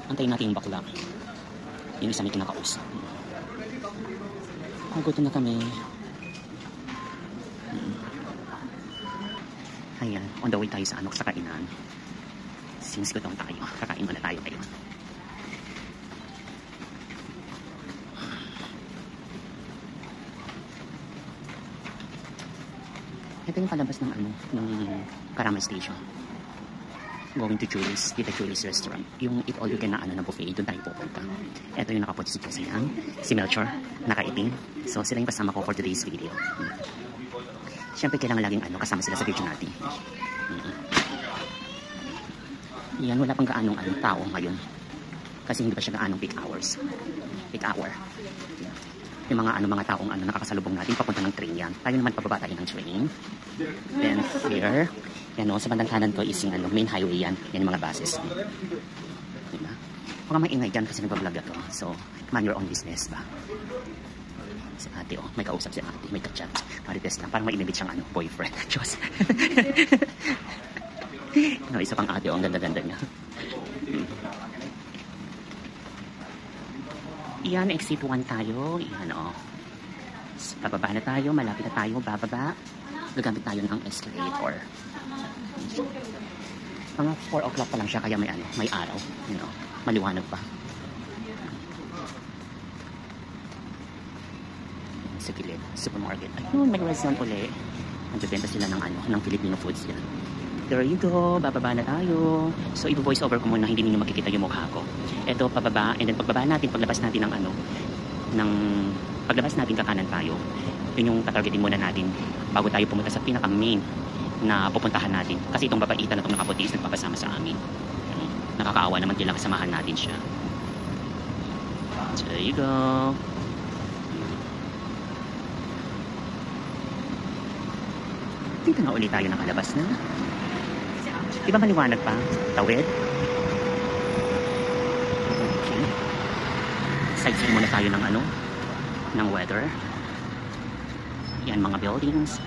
Antayin natin yung bakla. Yung isa may kinakausap. Gutom na kami. Ayan, on the way tayo sa sa kainan. Since gutom tayo, kakain muna tayo ngayon. Ito yung palabas ng ng Karama Station. Going to Julie's, Tita Julie's restaurant. Yung eat all you can na na buffet, doon tayo pupunta. Ito yung nakaputi si Josean, si Melchor, nakaiting. So sila yung kasama ko for today's video. Siyempre kailangan laging kasama sila sa video natin. Yan, wala pang gaanong tao ngayon. Kasi hindi pa siya gaanong peak hours. Peak hour. Yung mga taong nakakasalubong natin papunta ng train yan. Tayo naman pababa tayo ng train. Then here, yan sa bandang kanan ko is yung main highway yan. Yan yung mga buses. Diba? Mga maingay dyan kasi nagbablog ako. So, mind your own business ba? Si ate may kausap si ate, may ka-chat. Marites lang, parang may inibit siyang boyfriend. Diyos. Isa pang ate ang ganda-ganda niya. Iyan, exit 1 tayo. Iyan, Bababa na tayo, malapit na tayo, bababa. Gagamit tayo ng escalator. Mga 4 o'clock pa lang siya, kaya may araw. Maliwanag pa. Sa gilid, supermarket. Ayun, may restaurant uli. Nagbebenta sila ng Filipino foods yan. There you go, bababa na tayo. So, i-voice over ko muna, hindi niyo makikita yung mukha ko. Ito, pababa, and then pagbaba natin, paglabas natin paglabas natin kakanan tayo. Yun yung tatargetin muna natin bago tayo pumunta sa pinaka-main na pupuntahan natin. Kasi itong babaitan na itong nakaputi is nagpapasama sa amin. Nakakaawa naman kailangan kasamahan natin siya. So, there you go. Dito na ulit tayo nakalabas na. Di ba maliwanag pa? Tawid? Okay. Sightseeing muna tayo ng weather. Yan, mga buildings.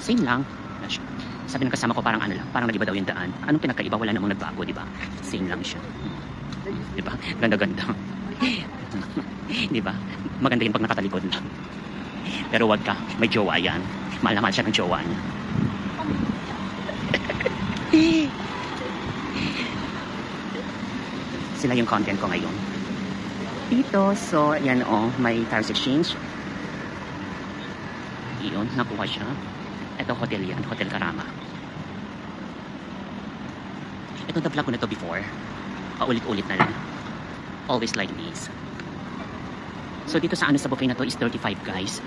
Same lang. Sabi ng kasama ko parang parang nag-iba daw yung daan. Anong pinagkaiba? Wala namang nagbago, di ba? Same lang siya. Di ba? Ganda-ganda. Di ba? Maganda yun pag nakatalikod lang. Pero wag ka, may jowa yan. Mahal naman siya ng jowa niya. Sila yung content ko ngayon. Dito, so, yan may tires exchange. Iyon, nakuha siya. Ito, hotel yan, Hotel Karama. Ito, na-vlog ko na to before. Paulit-ulit na lang. Always like this. So, dito sa sa buffet na to is 35 guys.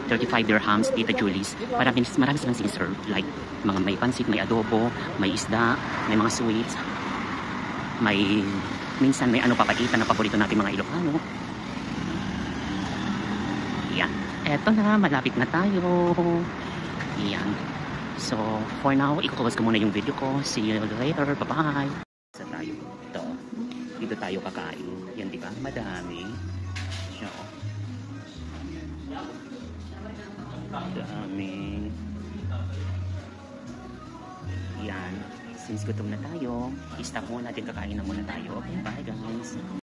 35 dirhams, Tita Julie's. Marami silang siniserve. Like, may pansit, may adobo, may isda, may mga sweets. Minsan may papaitan na paborito natin mga Ilocano. Yan. Eto na, malapit na tayo. Yan. So, for now, i-close ko muna yung video ko. See you later. Bye-bye. Sa tayo. Ito. Dito tayo kakain. Yan, di ba? Madami. So, dami. Yan. Since gutom na tayo, i-stop muna natin, kakain na muna tayo. Okay, bye guys.